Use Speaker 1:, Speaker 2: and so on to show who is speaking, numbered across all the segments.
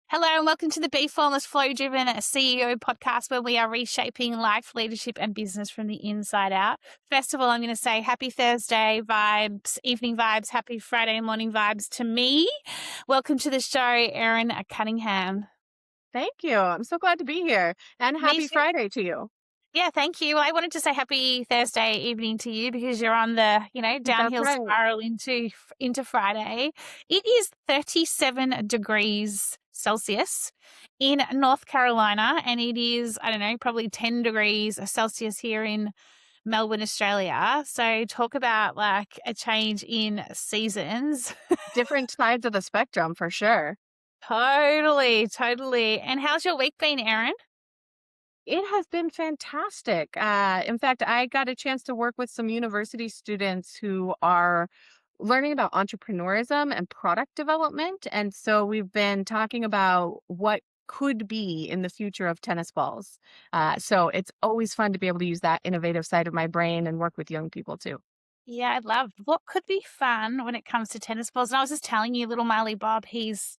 Speaker 1: Hello and welcome to the Be Formless Flow Driven CEO podcast, where we are reshaping life, leadership, and business from the inside out. First of all, I'm going to say happy Thursday vibes, evening vibes, happy Friday morning vibes to me. Welcome to the show, Erin Cunningham.
Speaker 2: Thank you. I'm so glad to be here. And
Speaker 1: Me
Speaker 2: happy
Speaker 1: too.
Speaker 2: Friday to you.
Speaker 1: Yeah, thank you. I wanted to say happy Thursday evening to you because you're on the,
Speaker 2: That's
Speaker 1: downhill
Speaker 2: right.
Speaker 1: spiral into Friday. It is 37 degrees Celsius in North Carolina, and it is, I don't know, probably 10 degrees Celsius here in Melbourne, Australia. So talk about like a change in seasons.
Speaker 2: Different sides of the spectrum for sure.
Speaker 1: Totally, totally. And how's your week been, Erin?
Speaker 2: It has been fantastic. In fact, I got a chance to work with some university students who are learning about entrepreneurism and product development. And so we've been talking about what could be in the future of tennis balls. So it's always fun to be able to use that innovative side of my brain and work with young people too.
Speaker 1: Yeah, I love what could be fun when it comes to tennis balls. And I was just telling you, little Marley Bob, he's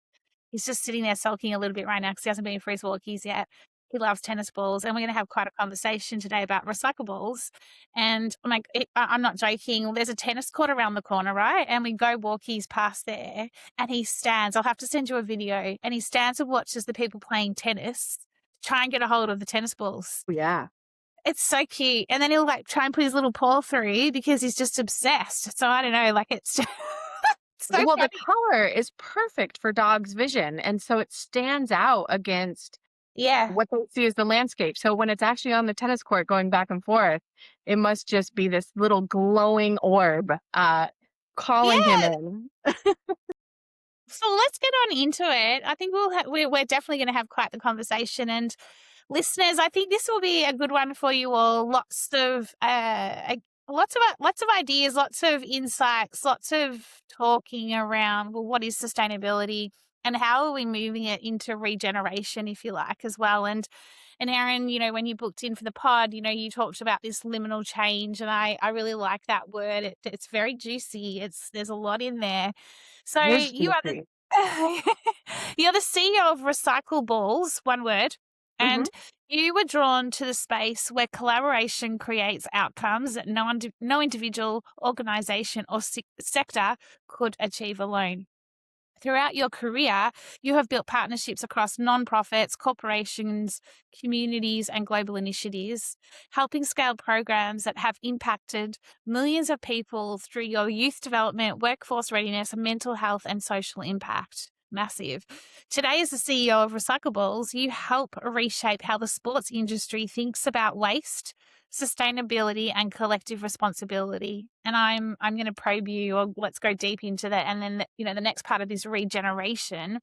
Speaker 1: just sitting there sulking a little bit right now because he hasn't been for his walkies yet. He loves tennis balls, and we're going to have quite a conversation today about recyclables. And I'm not joking. There's a tennis court around the corner, right? And we go walkies past there, and he stands. I'll have to send you a video. And he stands and watches the people playing tennis, try and get a hold of the tennis balls.
Speaker 2: Yeah.
Speaker 1: It's so cute. And then he'll like try and put his little paw through because he's just obsessed. So I don't know, like it's just so
Speaker 2: Well, the
Speaker 1: funny.
Speaker 2: color is perfect for dogs' vision. And so it stands out against
Speaker 1: Yeah.
Speaker 2: what they see as the landscape. So when it's actually on the tennis court going back and forth, it must just be this little glowing orb calling him
Speaker 1: Yeah.
Speaker 2: in.
Speaker 1: So let's get on into it. I think we're definitely going to have quite the conversation. And listeners, I think this will be a good one for you all. Lots of ideas, lots of insights, lots of talking around, well, what is sustainability and how are we moving it into regeneration, if you like, as well. And Erin, when you booked in for the pod, you talked about this liminal change, and I really like that word. It's very juicy. There's a lot in there. So
Speaker 2: It is
Speaker 1: you are the
Speaker 2: juicy.
Speaker 1: you're the CEO of RecycleBalls, one word,
Speaker 2: Mhm.
Speaker 1: and you were drawn to the space where collaboration creates outcomes that no individual, organization, or sector could achieve alone. Throughout your career, you have built partnerships across nonprofits, corporations, communities, and global initiatives, helping scale programs that have impacted millions of people through your youth development, workforce readiness, mental health, and social impact. Massive. Today, as the CEO of RecycleBalls, you help reshape how the sports industry thinks about waste, sustainability, and collective responsibility. And I'm going to probe you, or let's go deep into that. And then the next part of this regeneration.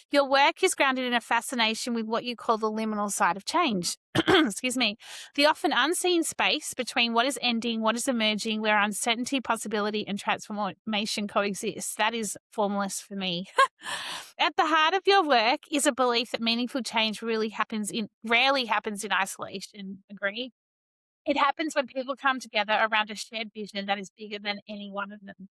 Speaker 1: Your work is grounded in a fascination with what you call the liminal side of change. Excuse me. The often unseen space between what is ending, what is emerging, where uncertainty, possibility, and transformation coexist. That is formless for me. At the heart of your work is a belief that meaningful change rarely happens in isolation. Agree? It happens when people come together around a shared vision that is bigger than any one of them.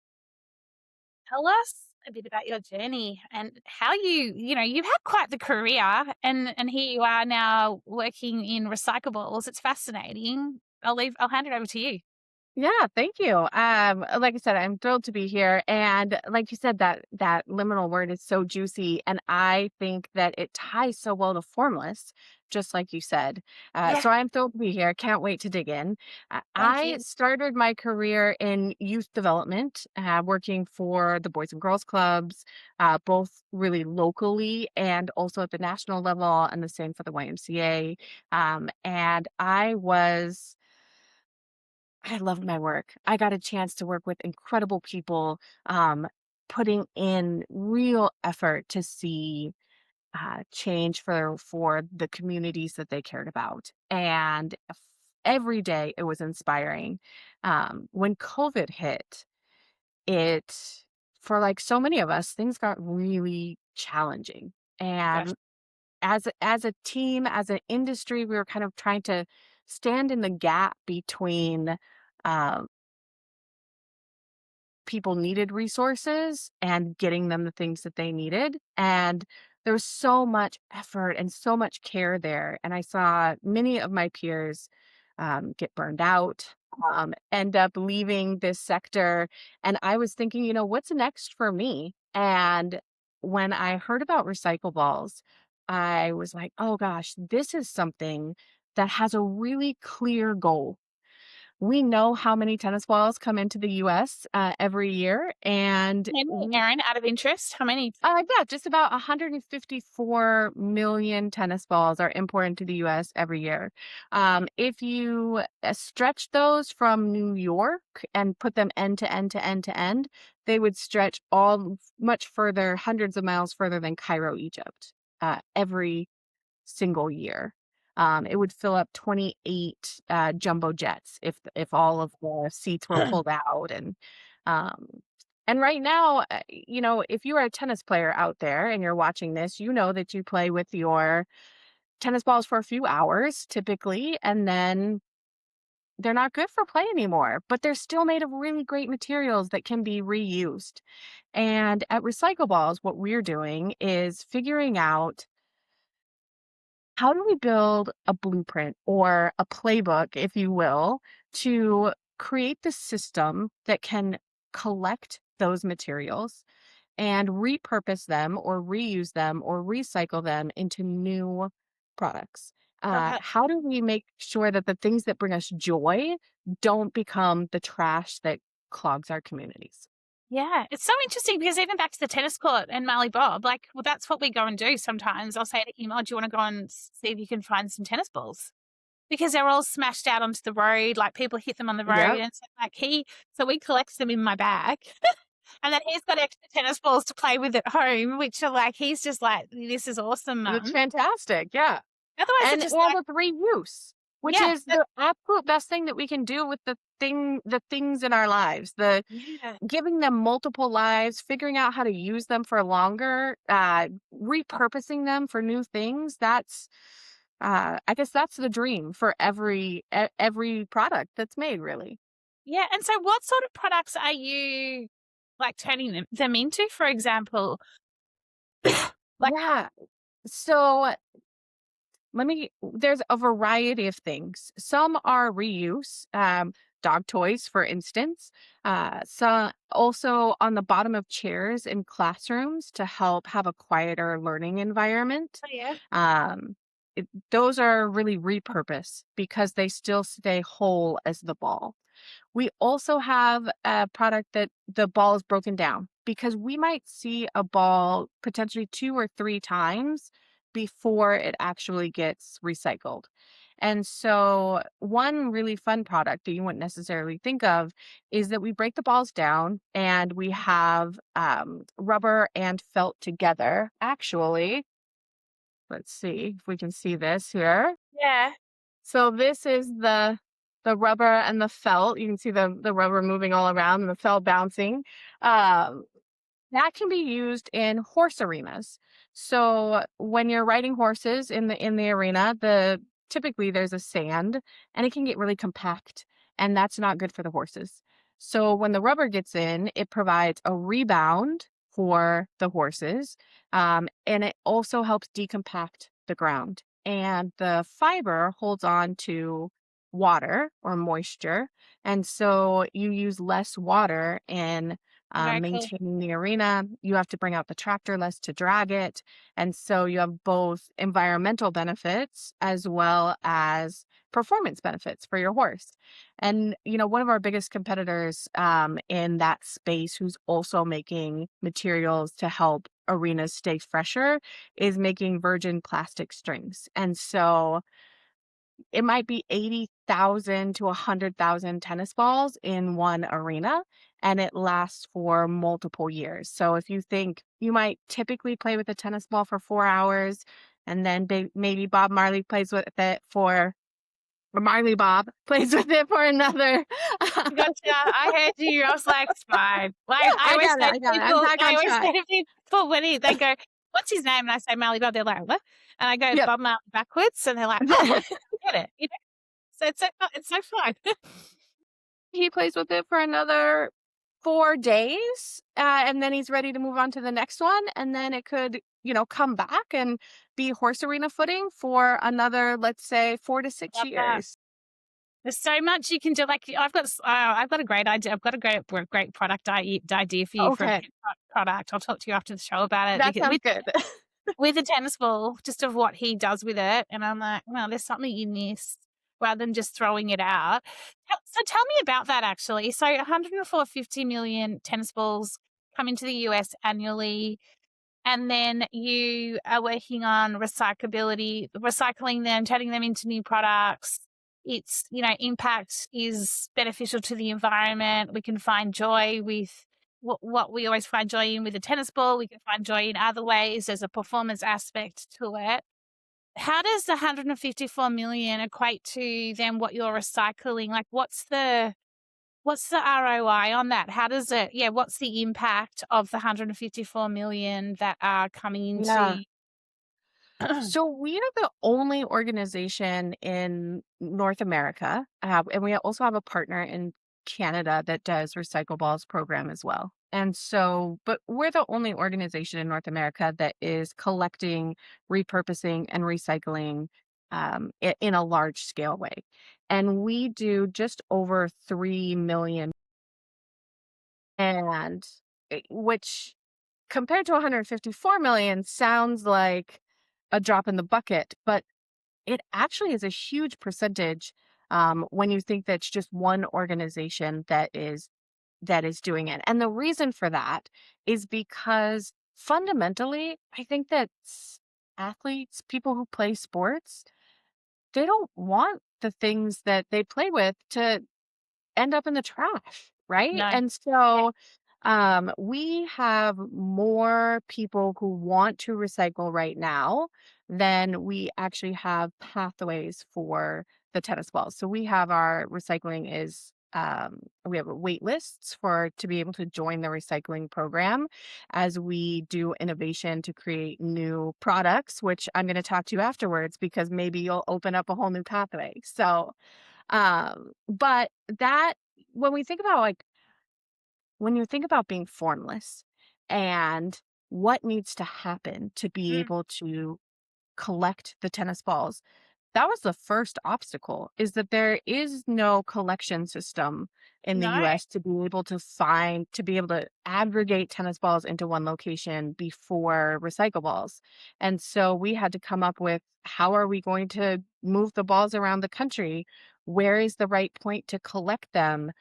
Speaker 1: Tell us a bit about your journey and how you've had quite the career, and here you are now working in recyclables. It's fascinating. I'll hand it over to you.
Speaker 2: Yeah, thank you. Like I said, I'm thrilled to be here. And like you said, that liminal word is so juicy. And I think that it ties so well to formless, just like you said.
Speaker 1: Yeah,
Speaker 2: So I'm thrilled to be here. Can't wait to dig in.
Speaker 1: thank
Speaker 2: I
Speaker 1: you.
Speaker 2: started my career in youth development, working for the Boys and Girls Clubs, both really locally and also at the national level, and the same for the YMCA. And I loved my work. I got a chance to work with incredible people, putting in real effort to see change for the communities that they cared about, and every day it was inspiring. When COVID hit, it for like so many of us, things got really challenging,
Speaker 1: Gosh.
Speaker 2: and as a team, as an industry, we were kind of trying to stand in the gap between. Um, People needed resources and getting them the things that they needed. And there was so much effort and so much care there. And I saw many of my peers get burned out, end up leaving this sector. And I was thinking, what's next for me? And when I heard about recyclables, I was like, oh gosh, this is something that has a really clear goal. We know how many tennis balls come into the US every year, and
Speaker 1: How many, Erin, out of interest? How many?
Speaker 2: yeah, just about 154 million tennis balls are imported to the US every year. If you stretch those from New York and put them end to end to end to end, they would stretch all much further, hundreds of miles further than Cairo, Egypt, every single year. It would fill up 28 jumbo jets if all of the seats were pulled out. Um, and right now, if you are a tennis player out there and you're watching this, you know that you play with your tennis balls for a few hours typically, and then they're not good for play anymore, but they're still made of really great materials that can be reused. And at RecycleBalls, what we're doing is figuring out how do we build a blueprint or a playbook, if you will, to create the system that can collect those materials and repurpose them or reuse them or recycle them into new products?
Speaker 1: Right.
Speaker 2: How do we make sure that the things that bring us joy don't become the trash that clogs our communities?
Speaker 1: Yeah, it's so interesting because even back to the tennis court and Marley Bob, like, well, that's what we go and do sometimes. I'll say to him, "Oh, do you want to go and see if you can find some tennis balls?" Because they're all smashed out onto the road, like people hit them on the road,
Speaker 2: Yep.
Speaker 1: and so we collect them in my bag, and then he's got extra tennis balls to play with at home, which are like he's just like, "This is awesome,
Speaker 2: That's
Speaker 1: mum."
Speaker 2: fantastic. Yeah.
Speaker 1: Otherwise, they're
Speaker 2: And
Speaker 1: just
Speaker 2: all
Speaker 1: like,
Speaker 2: with reuse, which
Speaker 1: yeah,
Speaker 2: is the absolute best thing that we can do with the things in our lives. The
Speaker 1: yeah.
Speaker 2: giving them multiple lives, figuring out how to use them for longer, repurposing them for new things. That's I guess that's the dream for every product that's made, really.
Speaker 1: Yeah, and so what sort of products are you, like, turning them into, for example? Like,
Speaker 2: Yeah. So there's a variety of things. Some are reuse, dog toys, for instance. So also on the bottom of chairs in classrooms to help have a quieter learning environment.
Speaker 1: oh, yeah.
Speaker 2: Um, those are really repurposed because they still stay whole as the ball. We also have a product that the ball is broken down because we might see a ball potentially 2 or 3 times before it actually gets recycled. And so one really fun product that you wouldn't necessarily think of is that we break the balls down and we have rubber and felt together. Actually, let's see if we can see this here.
Speaker 1: Yeah.
Speaker 2: So this is the rubber and the felt. You can see the rubber moving all around and the felt bouncing. Um, that can be used in horse arenas. So when you're riding horses in the arena, typically there's a sand and it can get really compact and that's not good for the horses. So when the rubber gets in, it provides a rebound for the horses, and it also helps decompact the ground. And the fiber holds on to water or moisture, and so you use less water in
Speaker 1: Very cool.
Speaker 2: maintaining the arena. You have to bring out the tractor less to drag it. And so you have both environmental benefits as well as performance benefits for your horse. And, one of our biggest competitors in that space who's also making materials to help arenas stay fresher is making virgin plastic strings. And so it might be 80,000 to 100,000 tennis balls in one arena, and it lasts for multiple years. So if you think you might typically play with a tennis ball for 4 hours, and then maybe Bob Marley plays with it or Marley Bob plays with it for another.
Speaker 1: Gotcha. I heard you. I was like, "It's fine." Like,
Speaker 2: I got it. I got it. I'm back
Speaker 1: I
Speaker 2: on
Speaker 1: always
Speaker 2: track.
Speaker 1: say to people when they go, "What's his name?" And I say, "Marley Bob." They're like, "What?" And I go,
Speaker 2: Yep.
Speaker 1: "Bob Marley backwards." And they're like, "Oh, I get it." So it's so fun.
Speaker 2: He plays with it for another 4 days, and then he's ready to move on to the next one, and then it could come back and be horse arena footing for another, let's say, 4 to 6
Speaker 1: Love that.
Speaker 2: years.
Speaker 1: There's so much you can do. Like I've got a great idea. I've got a great product idea for you for a
Speaker 2: Okay,
Speaker 1: pet product. I'll talk to you after the show about it
Speaker 2: that
Speaker 1: because
Speaker 2: sounds good.
Speaker 1: with a tennis ball, just of what he does with it, and I'm like, well, there's something in this rather than just throwing it out. So tell me about that actually. So 150 million tennis balls come into the US annually. And then you are working on recycling them, turning them into new products. It's, impact is beneficial to the environment. We can find joy with what we always find joy in with a tennis ball. We can find joy in other ways. There's a performance aspect to it. How does the 154 million equate to then what you're recycling? Like, what's the ROI on that? How does it what's the impact of the 154 million that are coming
Speaker 2: Yeah.
Speaker 1: into
Speaker 2: So we are the only organization in North America, and we also have a partner in Canada that does RecycleBalls program as well. And so, but we're the only organization in North America that is collecting, repurposing, and recycling in a large scale way. And we do just over 3 million, and which compared to 154 million sounds like a drop in the bucket, but it actually is a huge percentage when you think that's just one organization that is doing it. And the reason for that is because fundamentally, I think that athletes, people who play sports, they don't want the things that they play with to end up in the trash, right?
Speaker 1: No.
Speaker 2: And
Speaker 1: Yeah.
Speaker 2: so we have more people who want to recycle right now than we actually have pathways for the tennis balls. So we have our recycling is we have wait lists for to be able to join the recycling program as we do innovation to create new products, which I'm going to talk to you afterwards because maybe you'll open up a whole new pathway. So but that when we think about like when you think about being formless and what needs to happen to be
Speaker 1: Mm.
Speaker 2: able to collect the tennis balls, that was the first obstacle, is that there is no collection system in the
Speaker 1: No.
Speaker 2: US to be able to aggregate tennis balls into one location before recycle balls. And so we had to come up with, how are we going to move the balls around the country? Where is the right point to collect them?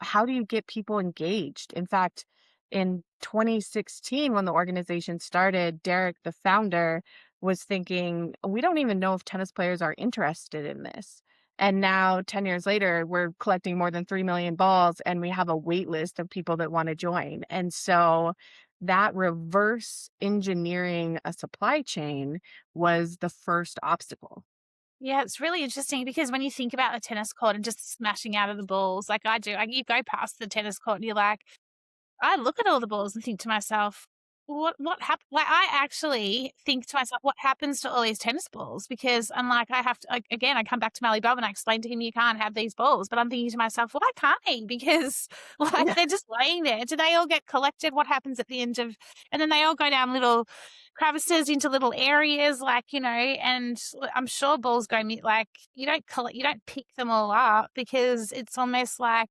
Speaker 2: How do you get people engaged? In fact, in 2016, when the organization started, Derek, the founder, was thinking, we don't even know if tennis players are interested in this. And now, 10 years later, we're collecting more than 3 million balls and we have a wait list of people that want to join. And so that reverse engineering a supply chain was the first obstacle.
Speaker 1: Yeah, it's really interesting because when you think about the tennis court and just smashing out of the balls like I do, you go past the tennis court and you're like, I look at all the balls and think to myself, what happened? Like, I actually think to myself, what happens to all these tennis balls? Because I'm like, I have to, again, I come back to Mally Bob and I explain to him, you can't have these balls. But I'm thinking to myself, why can't he? Because like
Speaker 2: Yeah.
Speaker 1: they're just laying there. Do they all get collected? What happens at the end of, and then they all go down little crevices into little areas, like, and I'm sure balls go, like, you don't pick them all up because it's almost like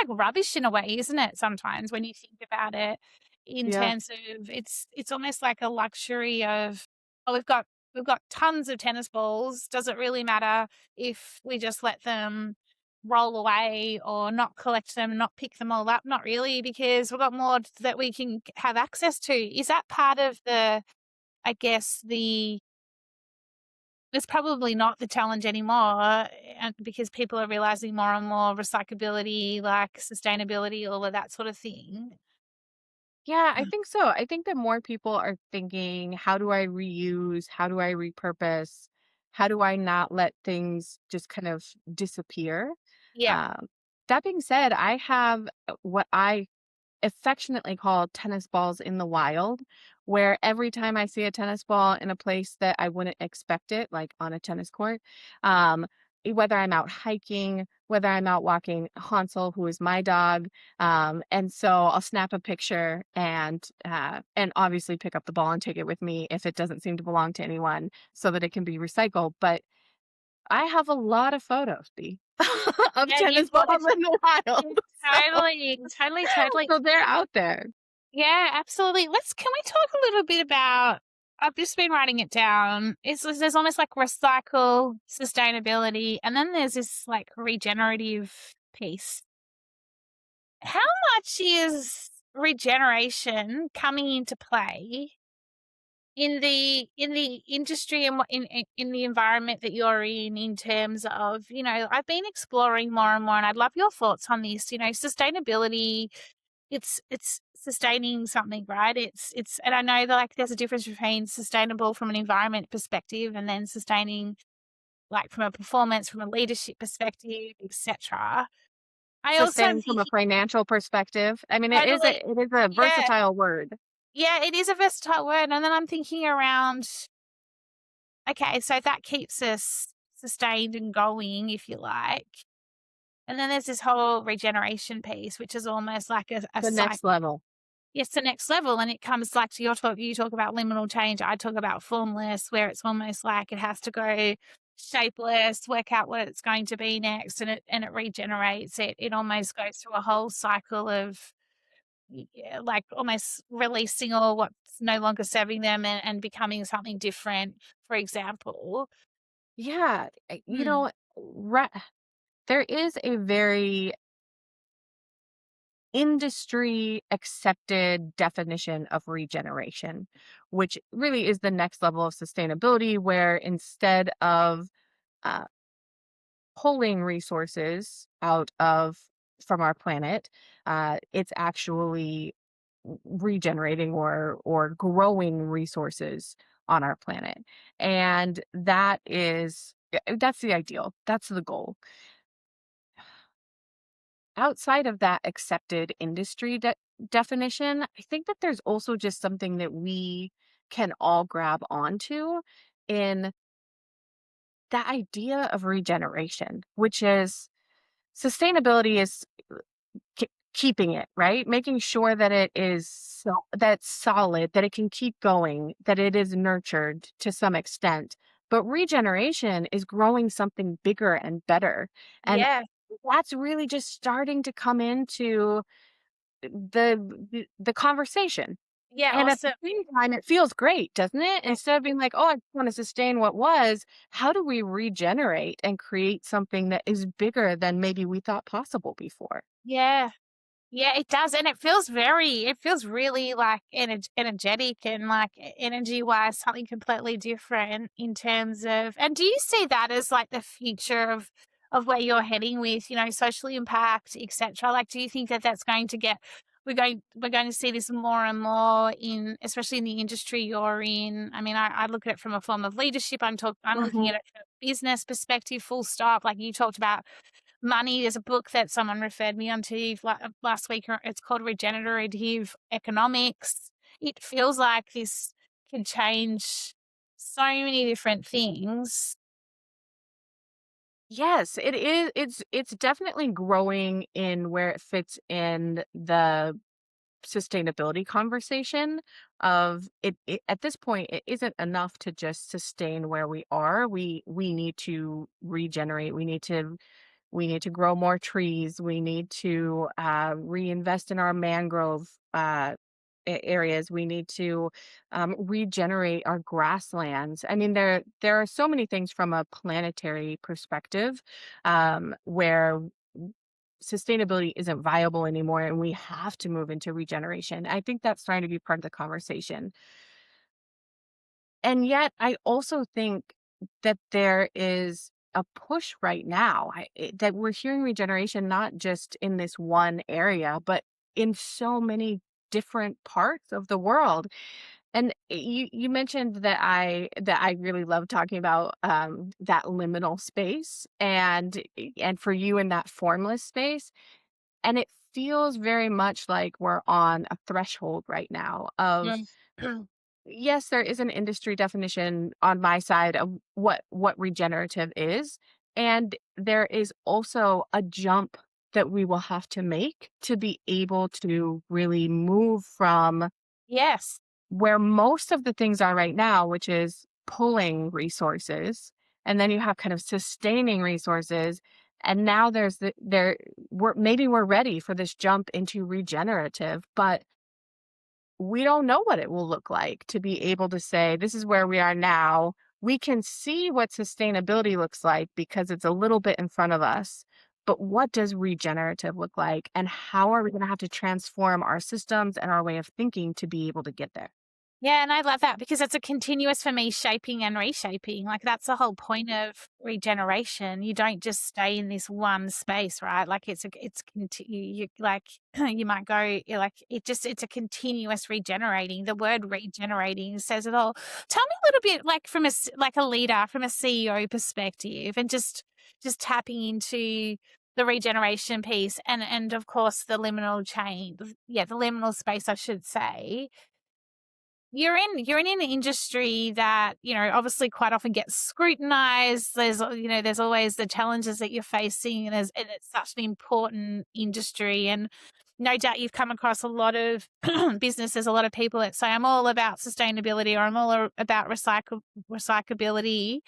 Speaker 1: rubbish in a way, isn't it? Sometimes when you think about it, in
Speaker 2: Yeah.
Speaker 1: terms of it's almost like a luxury of, oh, we've got tons of tennis balls. Does it really matter if we just let them roll away or not collect them, not pick them all up? Not really, because we've got more that we can have access to. Is that part of the, I guess, it's probably not the challenge anymore, and because people are realizing more and more recyclability, like sustainability, all of that sort of thing.
Speaker 2: Yeah, I think so. I think that more people are thinking, how do I reuse? How do I repurpose? How do I not let things just kind of disappear?
Speaker 1: Yeah.
Speaker 2: Um, that being said, I have what I affectionately call tennis balls in the wild, where every time I see a tennis ball in a place that I wouldn't expect it, like on a tennis court, um, whether I'm out hiking, whether I'm out walking Hansel, who is my dog. And so I'll snap a picture and obviously pick up the ball and take it with me if it doesn't seem to belong to anyone so that it can be recycled. But I have a lot of photos, Dee, of
Speaker 1: Yeah,
Speaker 2: tennis
Speaker 1: you've
Speaker 2: balls
Speaker 1: got
Speaker 2: in the wild. So,
Speaker 1: totally.
Speaker 2: so they're out there.
Speaker 1: Yeah, absolutely. Can we talk a little bit about, I've just been writing it down. There's almost like recycle, sustainability, and then there's this like regenerative piece. How much is regeneration coming into play in the industry and in the environment that you're in terms of, I've been exploring more and more, and I'd love your thoughts on this. Sustainability, it's sustaining something, right? It's and I know that like there's a difference between sustainable from an environment perspective and then sustaining like from a performance, from a leadership perspective, etc. I also am
Speaker 2: Sustaining from a
Speaker 1: thinking
Speaker 2: financial perspective. I mean,
Speaker 1: totally,
Speaker 2: it is a
Speaker 1: yeah,
Speaker 2: versatile word.
Speaker 1: yeah, it is a versatile word. And then I'm thinking around, okay, so that keeps us sustained and going, if you like. And then there's this whole regeneration piece, which is almost like a
Speaker 2: The
Speaker 1: cycle.
Speaker 2: next level.
Speaker 1: It's the next level, and it comes like to your talk. You talk about liminal change. I talk about formless, where it's almost like it has to go shapeless, work out what it's going to be next, and it regenerates. It almost goes through a whole cycle of like almost releasing all what's no longer serving them and becoming something different. For example,
Speaker 2: Yeah.
Speaker 1: mm,
Speaker 2: There is a very industry accepted definition of regeneration, which really is the next level of sustainability, where instead of uh, pulling resources out of from our planet, it's actually regenerating or growing resources on our planet, and that's the ideal. That's the goal. Outside of that accepted industry definition, I think that there's also just something that we can all grab onto in that idea of regeneration, which is sustainability is keeping it, right? Making sure that it is that's solid, that it can keep going, that it is nurtured to some extent. But regeneration is growing something bigger and better. And
Speaker 1: yeah,
Speaker 2: that's really just starting to come into the conversation.
Speaker 1: yeah,
Speaker 2: And at the
Speaker 1: awesome.
Speaker 2: same time, it feels great, doesn't it?
Speaker 1: Yeah,
Speaker 2: Instead of being like, "Oh, I just wanna sustain what was," how do we regenerate and create something that is bigger than maybe we thought possible before?
Speaker 1: yeah. Yeah, it does, and it feels really, like, energetic and, like, energy-wise, something completely different in terms of, and do you see that as, like, the future of where you're heading with, social impact, et cetera? Like, do you think that that's going to get we're going to see this more and more in, especially in the industry you're in? I mean, I look at it from a form of leadership. I'm looking
Speaker 2: Mhm.
Speaker 1: at it from a business perspective, full stop. Like, you talked about money. There's a book that someone referred me onto last week. It's called Regenerative Economics. It feels like this can change so many different things.
Speaker 2: Yes, it is. It's definitely growing in where it fits in the sustainability conversation of it at this point it isn't enough to just sustain where we are. We need to regenerate. We need to grow more trees. We need to reinvest in our mangrove areas. We need to regenerate our grasslands. I mean, there are so many things from a planetary perspective where sustainability isn't viable anymore, and we have to move into regeneration. I think that's trying to be part of the conversation. And yet, I also think that there is a push right now that we're hearing regeneration not just in this one area, but in so many different parts of the world. And you mentioned that I really love talking about that liminal space and for you in that formless space. And it feels very much like we're on a threshold right now of
Speaker 1: Mm.
Speaker 2: yes, there is an industry definition on my side of what regenerative is, And there is also a jump that we will have to make to be able to really move from
Speaker 1: Yes.
Speaker 2: where most of the things are right now, which is pulling resources, and then you have kind of sustaining resources. And now there's we're ready for this jump into regenerative, but we don't know what it will look like to be able to say, this is where we are now. We can see what sustainability looks like because it's a little bit in front of us. But what does regenerative look like? And how are we going to have to transform our systems and our way of thinking to be able to get there?
Speaker 1: Yeah, and I love that because it's a continuous for me shaping and reshaping. Like that's the whole point of regeneration. You don't just stay in this one space, right? Like you like you might go you're like it's a continuous regenerating. The word regenerating says it all. Tell me a little bit like from like a leader, from a CEO perspective, and just tapping into the regeneration piece and of course the liminal chain. Yeah, the liminal space, I should say. You're in an industry that, obviously quite often gets scrutinized. There's always the challenges that you're facing, and it's such an important industry. And no doubt you've come across a lot of businesses, a lot of people that say, I'm all about sustainability or I'm all about recyclability.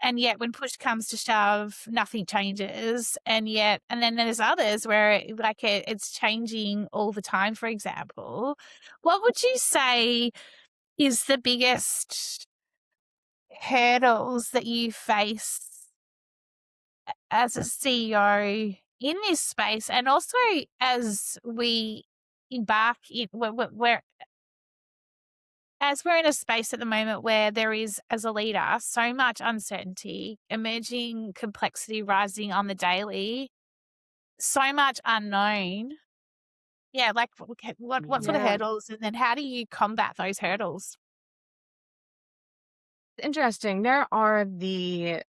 Speaker 1: And yet when push comes to shove, nothing changes. And then there's others where it's changing all the time, for example. What would you say is the biggest hurdles that you face as a CEO in this space, and also as we embark in where as we're in a space at the moment where there is, as a leader, so much uncertainty, emerging complexity rising on the daily, so much unknown. Yeah, like what sort of
Speaker 2: Yeah.
Speaker 1: hurdles, and then how do you combat those hurdles?
Speaker 2: Interesting. There are the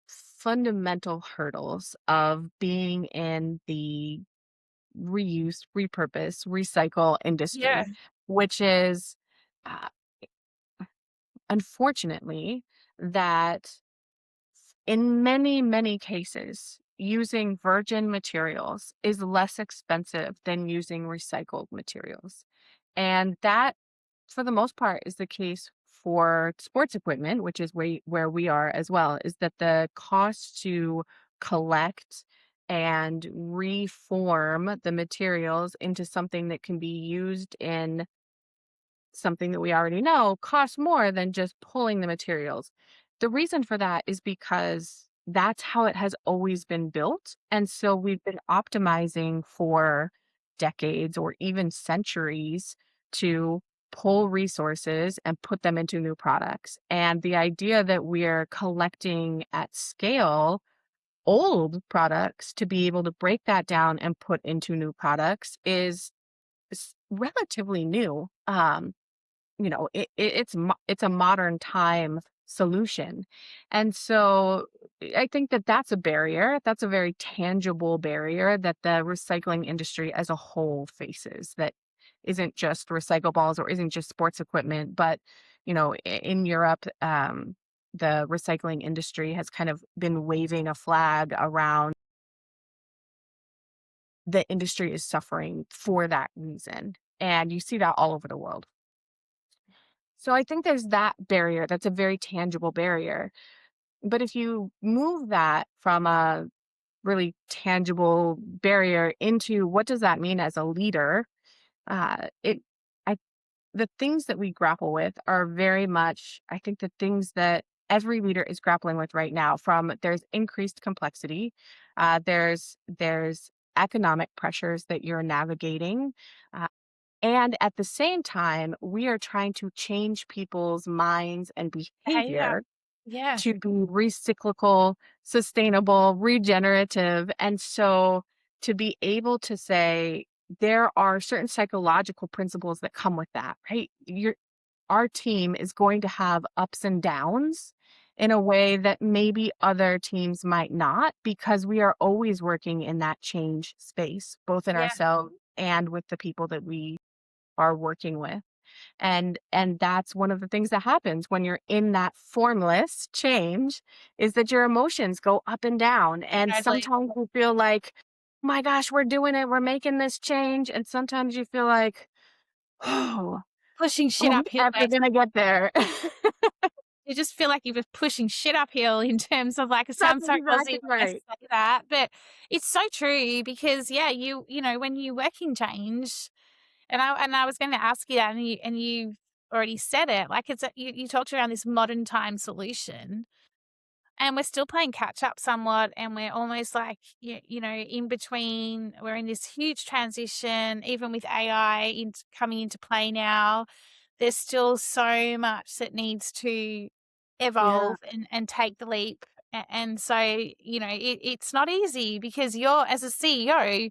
Speaker 2: fundamental hurdles of being in the reuse, repurpose, recycle
Speaker 1: Yeah.
Speaker 2: industry, which is uh, unfortunately that in many, many cases, using virgin materials is less expensive than using recycled materials. And that, for the most part, is the case for sports equipment, which is where we are as well, is that the cost to collect and reform the materials into something that can be used in something that we already know costs more than just pulling the materials. The reason for that is because that's how it has always been built. And so we've been optimizing for decades or even centuries to pull resources and put them into new products. And the idea that we're collecting at scale old products to be able to break that down and put into new products is relatively new. It's a modern time solution. And so I think that that's a barrier. That's a very tangible barrier that the recycling industry as a whole faces, that isn't just recycle balls or isn't just sports equipment, but in Europe, the recycling industry has kind of been waving a flag around. The industry is suffering for that reason, and you see that all over the world. So I think there's that barrier. That's a very tangible barrier. But if you move that from a really tangible barrier into what does that mean as a leader, it I the things that we grapple with are very much, I think, the things that every leader is grappling with right now. From there's increased complexity, there's economic pressures that you're navigating, uh, and at the same time, we are trying to change people's minds and
Speaker 1: Behavior.
Speaker 2: behavior
Speaker 1: Yeah.
Speaker 2: to be recyclable, sustainable, regenerative. And so to be able to say there are certain psychological principles that come with that, right? Our team is going to have ups and downs in a way that maybe other teams might not, because we are always working in that change space, both in
Speaker 1: Yeah.
Speaker 2: ourselves and with the people that we are working with. And that's one of the things that happens when you're in that formless change, is that your emotions go up and down. And
Speaker 1: Totally.
Speaker 2: sometimes you feel like, my gosh, we're doing it, we're making this change. And sometimes you feel like, oh,
Speaker 1: Pushing
Speaker 2: are
Speaker 1: shit
Speaker 2: we
Speaker 1: uphill,
Speaker 2: ever
Speaker 1: basically.
Speaker 2: gonna get there?
Speaker 1: You just feel like you're just pushing shit uphill in terms of, like, it
Speaker 2: That's
Speaker 1: sounds so Aussie
Speaker 2: exactly
Speaker 1: when I
Speaker 2: right.
Speaker 1: say that, but it's so true because, yeah, you know, when you work in change, and I was gonna ask you that, and you already said it, like, it's a you talked around this modern time solution, and we're still playing catch up somewhat, and we're almost like, you know, in between. We're in this huge transition, even with AI coming into play now. There's still so much that needs to
Speaker 2: Yeah.
Speaker 1: evolve and take the leap. And so, you know, it's not easy because you're, as a CEO,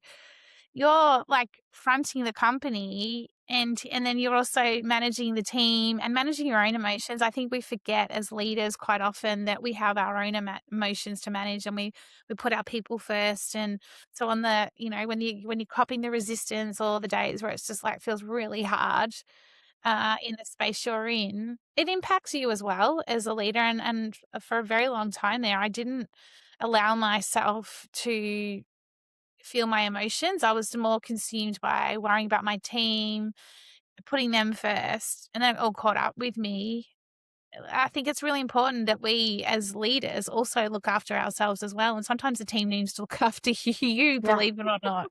Speaker 1: you're like fronting the company, and then you're also managing the team and managing your own emotions. I think we forget as leaders quite often that we have our own emotions to manage, and we put our people first. And so on the, you know, when you're copping the resistance, or the days where it's just like feels really hard in the space you're in, it impacts you as well as a leader. And for a very long time there, I didn't allow myself to feel my emotions. I was more consumed by worrying about my team, putting them first, and then it all caught up with me. I think it's really important that we as leaders also look after ourselves as well. And sometimes the team needs to look after you,
Speaker 2: Yeah.
Speaker 1: believe it or not.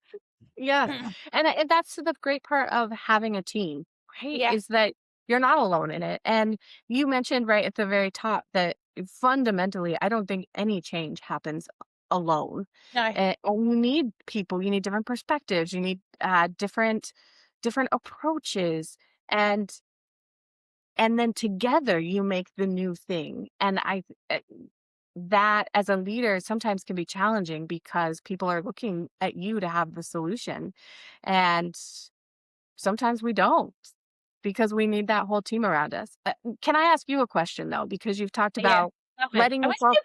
Speaker 2: Yes. And that's the great part of having a team, right?
Speaker 1: Yeah.
Speaker 2: Is that you're not alone in it. And you mentioned right at the very top that fundamentally, I don't think any change happens alone.
Speaker 1: No.
Speaker 2: And you need people, you need different perspectives, you need different approaches, and and then together you make the new thing. And that as a leader sometimes can be challenging because people are looking at you to have the solution. And sometimes we don't, because we need that whole team around us. Can I ask you a question though? Because you've talked
Speaker 1: Yeah.
Speaker 2: about
Speaker 1: Love it.
Speaker 2: letting
Speaker 1: I wish
Speaker 2: yourself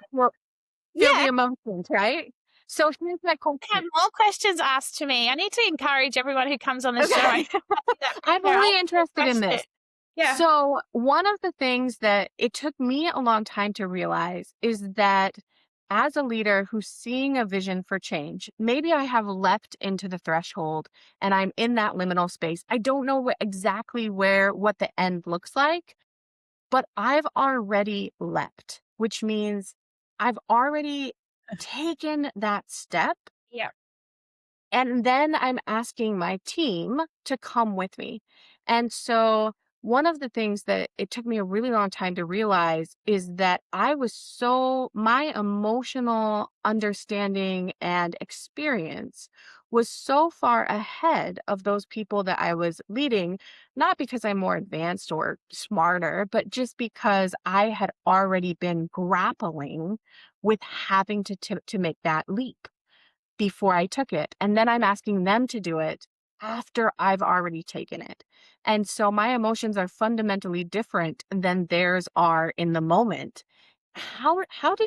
Speaker 2: feel the
Speaker 1: yeah,
Speaker 2: emotions, right? So here's my
Speaker 1: I have
Speaker 2: question.
Speaker 1: more questions asked to me. I need to encourage everyone who comes on the show. I
Speaker 2: Okay.
Speaker 1: do that with
Speaker 2: I'm
Speaker 1: her.
Speaker 2: really
Speaker 1: Ask me a
Speaker 2: interested in
Speaker 1: question.
Speaker 2: this.
Speaker 1: Yeah.
Speaker 2: So, one of the things that it took me a long time to realize is that as a leader who's seeing a vision for change, maybe I have leapt into the threshold and I'm in that liminal space. I don't know exactly what the end looks like, but I've already leapt, which means I've already taken that step,
Speaker 1: Yeah.
Speaker 2: and then I'm asking my team to come with me. And so, one of the things that it took me a really long time to realize is that my emotional understanding and experience was so far ahead of those people that I was leading, not because I'm more advanced or smarter, but just because I had already been grappling with having to make that leap before I took it. And then I'm asking them to do it after I've already taken it. And so my emotions are fundamentally different than theirs are in the moment. How do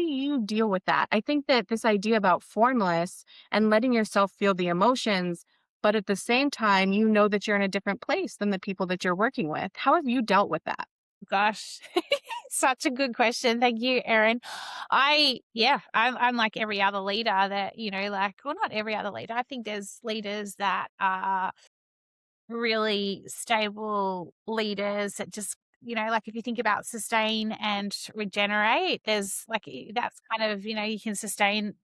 Speaker 2: you deal with that? I think that this idea about formless and letting yourself feel the emotions, but at the same time, you know that you're in a different place than the people that you're working with. How have you dealt with that?
Speaker 1: Gosh, such a good question. Thank you, Erin. I'm like every other leader that, you know, like, well, not every other leader. I think there's leaders that are really stable leaders that just, you know, like if you think about sustain and regenerate, there's like that's kind of, you know, you can sustain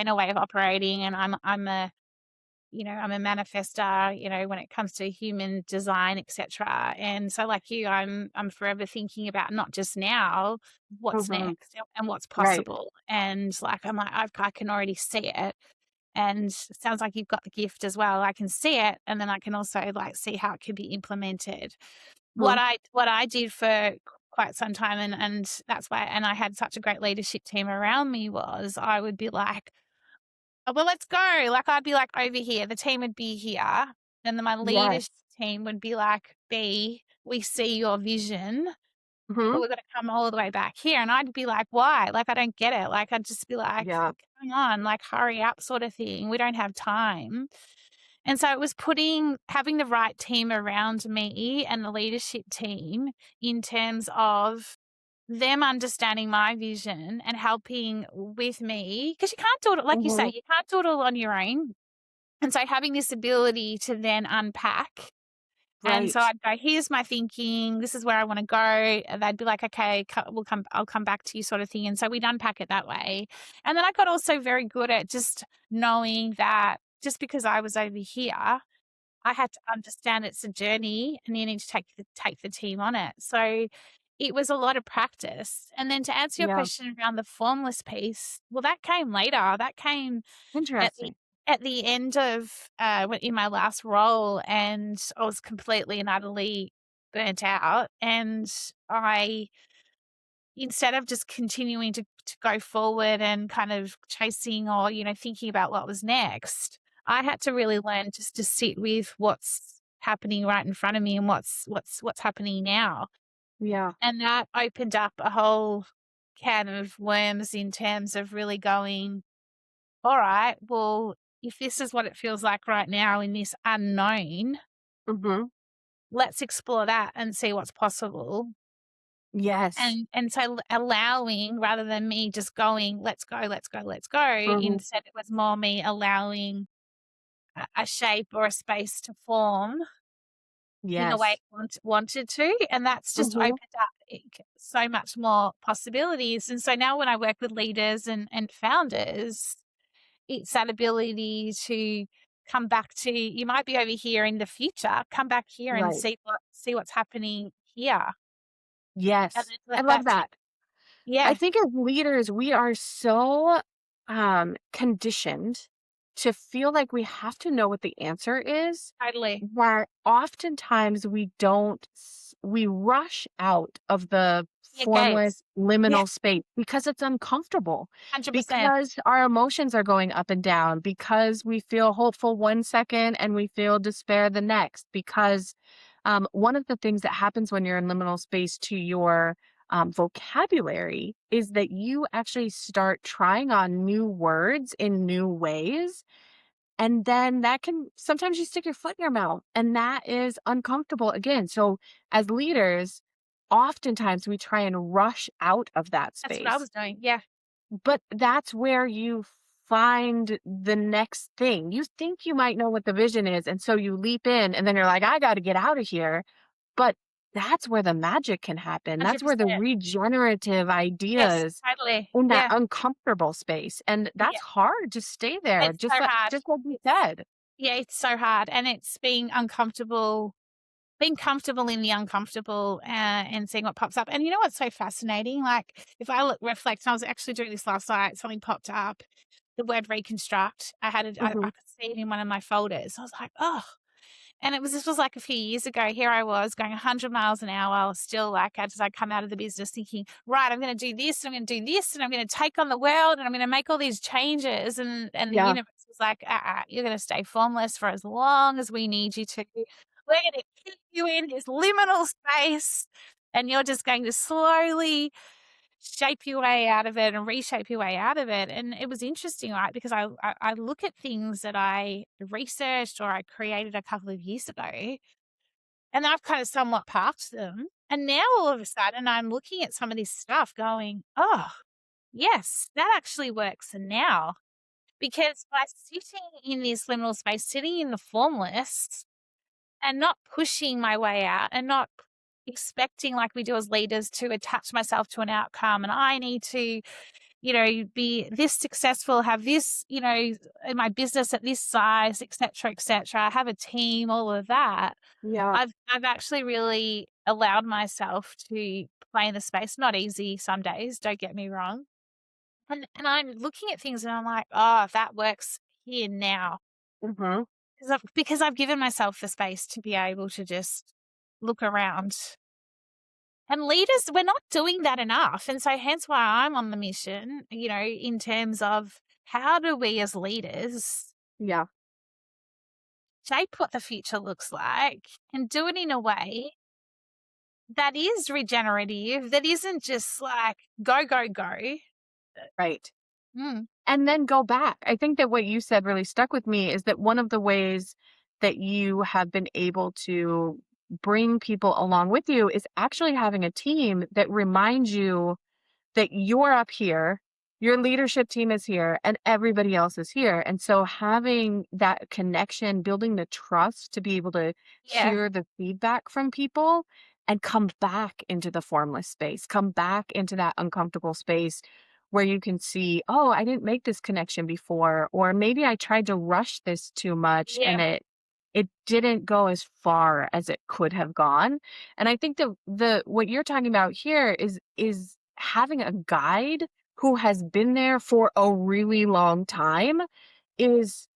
Speaker 1: a way of operating. And I'm a you know, I'm a manifester, you know, when it comes to human design, etc. And so like you, I'm forever thinking about not just now, what's
Speaker 2: Hmm.
Speaker 1: next and what's
Speaker 2: Right.
Speaker 1: possible. And like I'm like, I can already see it. And it sounds like you've got the gift as well. I can see it, and then I can also like see how it can be implemented.
Speaker 2: Mhm.
Speaker 1: What I did for quite some time, and that's why, and I had such a great leadership team around me, was I would be like, "Oh, well, let's go." Like, I'd be, like, over here, the team would be here, and then my leadership
Speaker 2: Yes.
Speaker 1: team would be like, "B, we see your vision, but
Speaker 2: Hmm.
Speaker 1: we've gotta come all the way back here," and I'd be like, "Why?" Like, I don't get it. Like, I'd just be like,
Speaker 2: Yeah.
Speaker 1: "Come on, like, hurry up," sort of thing. We don't have time. And so it was having the right team around me and the leadership team in terms of them understanding my vision and helping with me, because you can't do it, like you say,
Speaker 2: Mhm.
Speaker 1: you can't do it all on your own. And so having this ability to then unpack, and so
Speaker 2: Right.
Speaker 1: I'd go, "Here's my thinking. This is where I wanna go." And they'd be like, "Okay, I'll come back to you," sort of thing. And so we'd unpack it that way. And then I got also very good at just knowing that just because I was over here, I had to understand it's a journey and you need to take the team on it. So it was a lot of practice. And then to answer your
Speaker 2: Yeah.
Speaker 1: question around the formless piece, well, that came later. That came at the
Speaker 2: Interesting.
Speaker 1: at the end of in my last role, and I was completely and utterly burnt out. And I, instead of just continuing to go forward and kind of chasing or, thinking about what was next, I had to really learn just to sit with what's happening right in front of me and what's happening now.
Speaker 2: Yeah.
Speaker 1: And that opened up a whole can of worms in terms of really going, all right, well, if this is what it feels like right now in this unknown,
Speaker 2: Mhm.
Speaker 1: let's explore that and see what's possible.
Speaker 2: Yes.
Speaker 1: And so allowing, rather than me just going, "Let's go, let's go, let's go,"
Speaker 2: Mhm.
Speaker 1: instead it was more me allowing a shape or a space to form in the way
Speaker 2: Yes.
Speaker 1: it wanted to, and that's just
Speaker 2: Mhm.
Speaker 1: opened up so much more possibilities. And so now when I work with leaders and founders, it's that ability to come back to, you might be over here in the future, come back here and
Speaker 2: Right.
Speaker 1: see what's happening here, and
Speaker 2: Yes.
Speaker 1: then
Speaker 2: I
Speaker 1: let
Speaker 2: love
Speaker 1: that
Speaker 2: that. I
Speaker 1: yeah,
Speaker 2: think as leaders, we are so conditioned to feel like we have to know what the answer is,
Speaker 1: totally.
Speaker 2: where oftentimes we don't, we rush out of the
Speaker 1: Yeah,
Speaker 2: formless
Speaker 1: gaze. Yeah,
Speaker 2: liminal space because it's uncomfortable,
Speaker 1: 100%.
Speaker 2: because our emotions are going up and down, because we feel hopeful one second and we feel despair the next. Because one of the things that happens when you're in liminal space to your vocabulary is that you actually start trying on new words in new ways. And then that can sometimes you stick your foot in your mouth, and that is uncomfortable again. So, as leaders, oftentimes we try and rush out of that
Speaker 1: That's what I
Speaker 2: space,
Speaker 1: was doing. Yeah,
Speaker 2: but that's where you find the next thing. You think you might know what the vision is. And so you leap in, and then you're like, I got to get out of here. But that's where the magic can happen. That's where the
Speaker 1: 100%.
Speaker 2: regenerative
Speaker 1: Yes,
Speaker 2: ideas
Speaker 1: totally.
Speaker 2: in that
Speaker 1: Yeah,
Speaker 2: uncomfortable space. And
Speaker 1: yeah.
Speaker 2: that's hard to stay there,
Speaker 1: It's so hard.
Speaker 2: just like you
Speaker 1: It's
Speaker 2: said.
Speaker 1: Yeah, it's so hard, and it's being comfortable in the uncomfortable, and seeing what pops up. And you know what's so fascinating? Like, if I reflect, and I was actually doing this last night, something popped up, the word reconstruct. I
Speaker 2: Mhm.
Speaker 1: could see it in one of my folders. I was like, oh. And this was like a few years ago. Here I was going 100 miles an hour, still like as I come out of the business thinking, right, I'm going to do this, and I'm going to do this, and I'm going to take on the world, and I'm going to make all these changes. And the
Speaker 2: Yeah.
Speaker 1: universe was like, you're going to stay formless for as long as we need you to. We're going to keep you in this liminal space, and you're just going to slowly shape your way out of it and reshape your way out of it. And it was interesting, right? Because I look at things that I researched or I created a couple of years ago, and I've kind of somewhat parked them. And now all of a sudden I'm looking at some of this stuff going, oh, yes, that actually works now. Because by sitting in this liminal space, sitting in the formless and not pushing my way out and not expecting, like we do as leaders, to attach myself to an outcome, and I need to, be this successful, have this, in my business at this size, et cetera, et cetera, have a team, all of that.
Speaker 2: Yeah.
Speaker 1: I've actually really allowed myself to play in the space. Not easy some days, don't get me wrong. And I'm looking at things and I'm like, oh, that works here now.
Speaker 2: Mhm.
Speaker 1: Because I've given myself the space to be able to just look around. And leaders, we're not doing that enough. And so hence why I'm on the mission, in terms of how do we as leaders
Speaker 2: Yeah.
Speaker 1: shape what the future looks like and do it in a way that is regenerative, that isn't just like go, go, go.
Speaker 2: Right.
Speaker 1: Mm,
Speaker 2: And then go back. I think that what you said really stuck with me is that one of the ways that you have been able to bring people along with you is actually having a team that reminds you that you're up here, your leadership team is here, and everybody else is here. And so having that connection, building the trust to be able to
Speaker 1: Yeah.
Speaker 2: hear the feedback from people and come back into the formless space, come back into that uncomfortable space where you can see, oh, I didn't make this connection before, or maybe I tried to rush this too much
Speaker 1: Yeah.
Speaker 2: and it didn't go as far as it could have gone. And I think the what you're talking about here is having a guide who has been there for a really long time is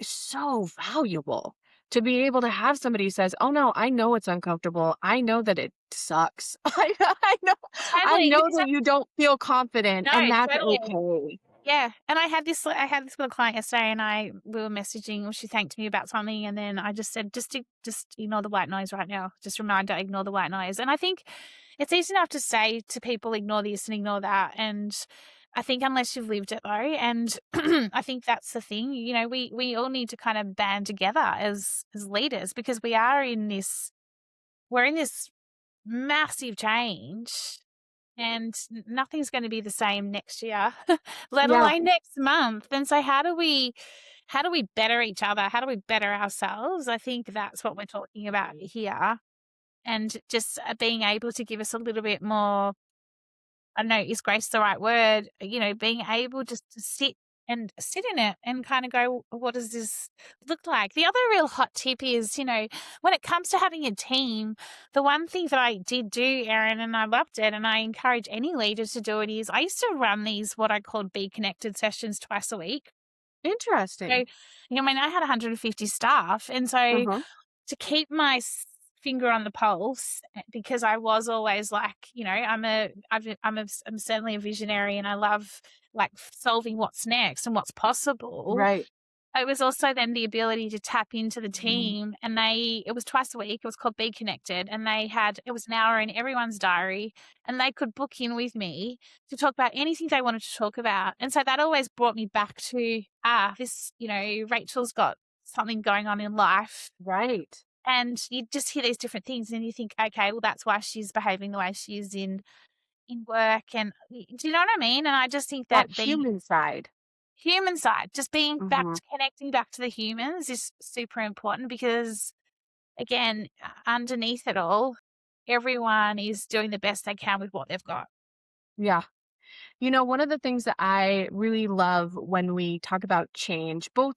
Speaker 2: so valuable to be able to have somebody who says, "Oh no, I know it's uncomfortable. I know that it sucks. I
Speaker 1: Totally,
Speaker 2: know
Speaker 1: because
Speaker 2: that you don't feel confident
Speaker 1: no,
Speaker 2: and that's
Speaker 1: totally.
Speaker 2: okay."
Speaker 1: Yeah, and I had this little client yesterday, and we were messaging, or she thanked me about something, and then I just said, just ignore the white noise right now. Just reminder, ignore the white noise." And I think it's easy enough to say to people, ignore this and ignore that, and I think unless you've lived it though, and I think that's the thing. We all need to kind of band together as leaders, because we're in this massive change, and nothing's going to be the same next year, let
Speaker 2: Yeah,
Speaker 1: alone next month. And so how do we better each other? How do we better ourselves? I think that's what we're talking about here. And just being able to give us a little bit more, I don't know, is grace the right word? Being able just to sit in it and kind of go, what does this look like? The other real hot tip is, when it comes to having a team, the one thing that I did do, Erin, and I loved it, and I encourage any leaders to do it, is I used to run these, what I called Be Connected sessions, twice a week. So,
Speaker 2: interesting.
Speaker 1: I mean, I had 150 staff. And so
Speaker 2: Uh-huh.
Speaker 1: to keep my finger on the pulse, because I was always like, I'm certainly a visionary, and I love like solving what's next and what's possible.
Speaker 2: Right.
Speaker 1: It was also then the ability to tap into the team, and it was twice a week. It was called Be Connected, and it was an hour in everyone's diary, and they could book in with me to talk about anything they wanted to talk about. And so that always brought me back to, Rachel's got something going on in life.
Speaker 2: Right.
Speaker 1: And you just hear these different things, and you think, okay, well, that's why she's behaving the way she is in work. And do you know what I mean? And I just think
Speaker 2: That
Speaker 1: that being
Speaker 2: human side.
Speaker 1: human side, just being back
Speaker 2: Mhm.
Speaker 1: to connecting back to the humans is super important, because again, underneath it all, everyone is doing the best they can with what they've got.
Speaker 2: Yeah. One of the things that I really love when we talk about change, both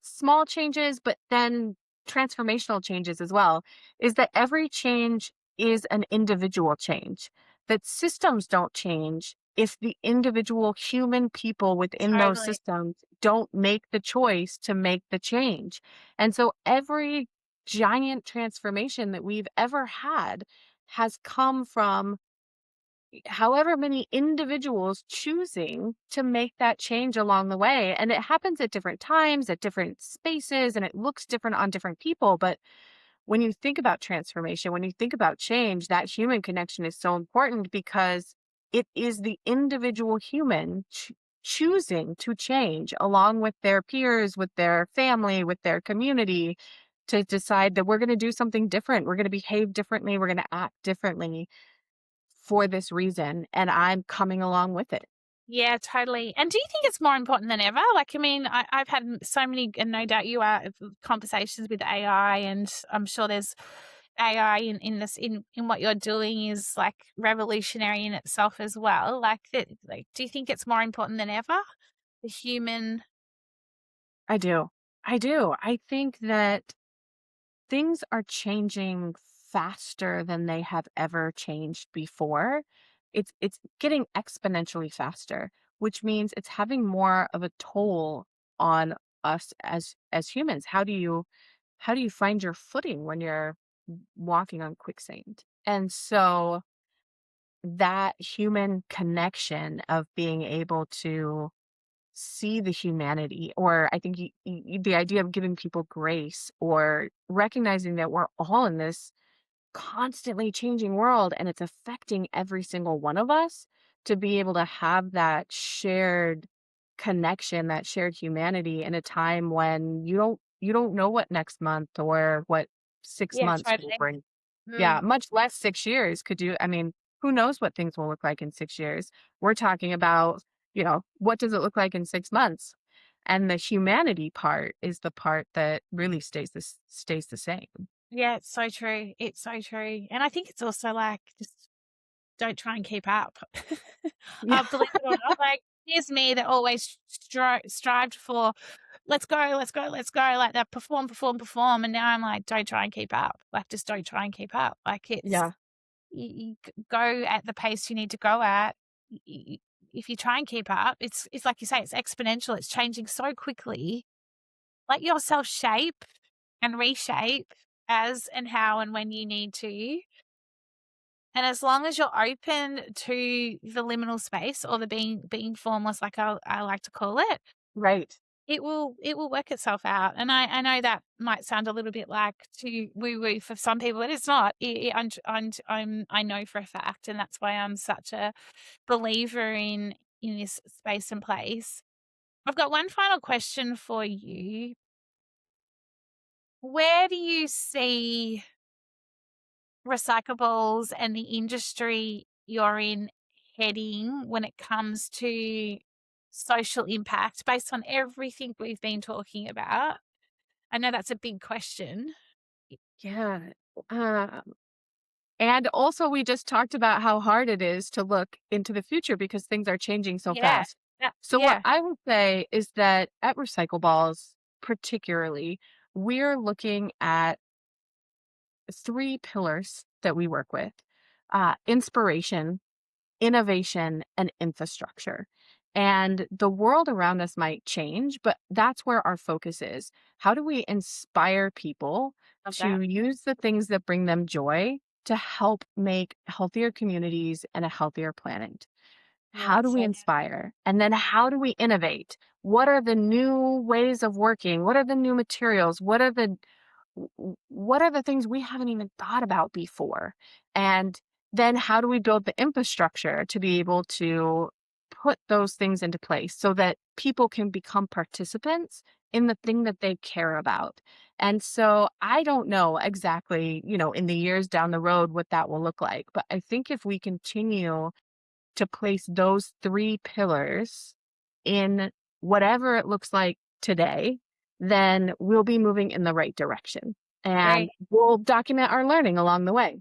Speaker 2: small changes, but then transformational changes as well, is that every change is an individual change. That systems don't change if the individual human people within those
Speaker 1: Totally.
Speaker 2: systems don't make the choice to make the change. And so every giant transformation that we've ever had has come from however many individuals choosing to make that change along the way. And it happens at different times, at different spaces, and it looks different on different people. But when you think about transformation, when you think about change, that human connection is so important because it is the individual human choosing to change along with their peers, with their family, with their community to decide that we're going to do something different. We're going to behave differently. We're going to act differently for this reason, and I'm coming along with it.
Speaker 1: Yeah, totally. And do you think it's more important than ever? Like, I mean, I've had so many, and no doubt you are, conversations with AI, and I'm sure there's AI in what you're doing is like revolutionary in itself as well. Like, do you think it's more important than ever? The human.
Speaker 2: I do. I do. I think that things are changing faster than they have ever changed before. It's getting exponentially faster, which means it's having more of a toll on us as humans. How do you find your footing when you're walking on quicksand? And so that human connection of being able to see the humanity, or I think the idea of giving people grace or recognizing that we're all in this constantly changing world and it's affecting every single one of us, to be able to have that shared connection, that shared humanity in a time when You don't know what next month or what 6
Speaker 1: Yeah,
Speaker 2: months will
Speaker 1: totally.
Speaker 2: bring. Yeah,
Speaker 1: Mm.
Speaker 2: much less 6 years could do. I mean, who knows what things will look like in 6 years? We're talking about, what does it look like in 6 months? And the humanity part is the part that really stays the same.
Speaker 1: Yeah, it's so true. It's so true. And I think it's also like just don't try and keep up.
Speaker 2: Yeah.
Speaker 1: Believe it or not, like here's me that always strived for let's go, let's go, let's go, like that perform, perform, perform. And now I'm like, don't try and keep up. Like just don't try and keep up. Like it's
Speaker 2: Yeah.
Speaker 1: go at the pace you need to go at. If you try and keep up, it's like you say, it's exponential. It's changing so quickly. Let yourself shape and reshape as and how and when you need to. And as long as you're open to the liminal space or the being formless, like I like to call it,
Speaker 2: Right.
Speaker 1: it will work itself out. And I know that might sound a little bit like too woo woo for some people, but it's not. I know for a fact, and that's why I'm such a believer in this space and place. I've got one final question for you. Where do you see recyclables and the industry you're in heading when it comes to social impact based on everything we've been talking about? I know that's a big question.
Speaker 2: Yeah. Uh, and also, we just talked about how hard it is to look into the future because things are changing so
Speaker 1: Yeah.
Speaker 2: fast. So, what
Speaker 1: Yeah.
Speaker 2: I would say is that at RecycleBalls, particularly, we're looking at three pillars that we work with: inspiration, innovation, and infrastructure. And the world around us might change, but that's where our focus is. How do we inspire people
Speaker 1: Love that.
Speaker 2: to use the things that bring them joy to help make healthier communities and a healthier planet?
Speaker 1: Yeah,
Speaker 2: How do
Speaker 1: so
Speaker 2: we
Speaker 1: good.
Speaker 2: inspire? And then how do we innovate? What are the new ways of working? What are the new materials? What are the things we haven't even thought about before? And then how do we build the infrastructure to be able to put those things into place so that people can become participants in the thing that they care about? And so I don't know exactly, in the years down the road what that will look like, but I think if we continue to place those three pillars in whatever it looks like today, then we'll be moving in the right direction.
Speaker 1: Great.
Speaker 2: And we'll document our learning along the way.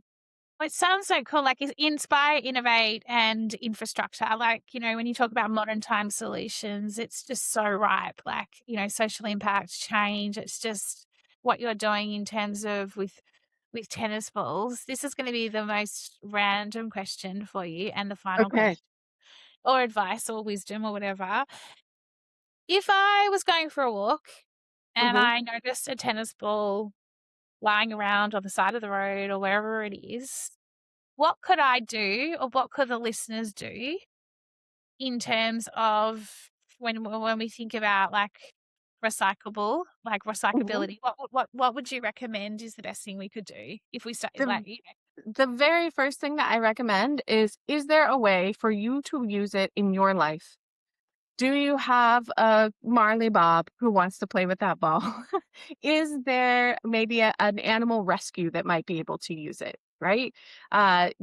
Speaker 1: Well, it sounds so cool. Like it's inspire, innovate, and infrastructure. Like, when you talk about modern time solutions, it's just so ripe. Like, social impact, change. It's just what you're doing in terms of with tennis balls. This is going to be the most random question for you and the final
Speaker 2: Okay.
Speaker 1: question or advice or wisdom or whatever. If I was going for a walk and
Speaker 2: Hmm.
Speaker 1: I noticed a tennis ball lying around on the side of the road or wherever it is, what could I do or what could the listeners do in terms of when we think about like
Speaker 2: Hmm.
Speaker 1: recyclability? What would you recommend is the best thing we could do if we start
Speaker 2: The the very first thing that I recommend is there a way for you to use it in your life? Do you have a Marley Bob who wants to play with that ball? Is there maybe an animal rescue that might be able to use it? Right?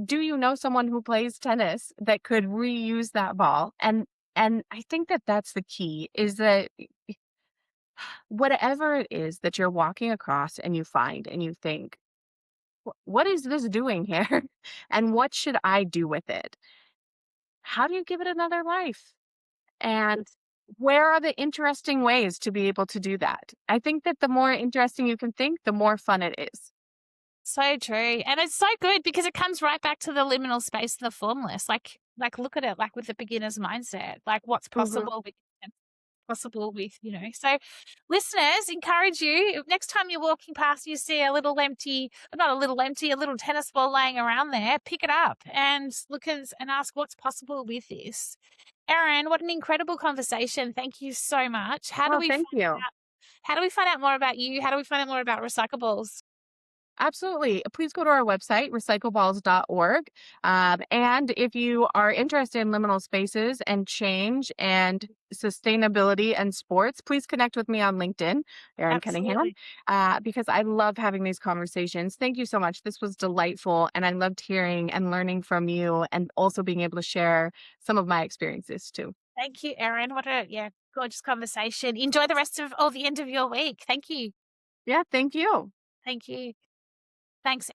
Speaker 2: Do you know someone who plays tennis that could reuse that ball? And I think that that's the key is that whatever it is that you're walking across and you find and you think, What is this doing here? And what should I do with it? How do you give it another life? And where are the interesting ways to be able to do that? I think that the more interesting you can think, the more fun it is.
Speaker 1: So true. And it's so good because it comes right back to the liminal space and the formless. Like look at it like with the beginner's mindset. Like what's
Speaker 2: Mhm.
Speaker 1: possible possible with, So listeners, encourage you, if next time you're walking past, you see a little empty, not a little empty, a little tennis ball laying around there, pick it up and and ask what's possible with this. Erin, what an incredible conversation. Thank you so much.
Speaker 2: Oh, thank you.
Speaker 1: How do we find out more about you? How do we find out more about recyclables?
Speaker 2: Absolutely. Please go to our website, recycleballs.org. And if you are interested in liminal spaces and change and sustainability and sports, please connect with me on LinkedIn, Erin Cunningham,
Speaker 1: Absolutely.
Speaker 2: because I love having these conversations. Thank you so much. This was delightful. And I loved hearing and learning from you and also being able to share some of my experiences too.
Speaker 1: Thank you, Erin. What a gorgeous conversation. Enjoy the rest of all the end of your week. Thank you.
Speaker 2: Yeah, thank you.
Speaker 1: Thank you. Thanks.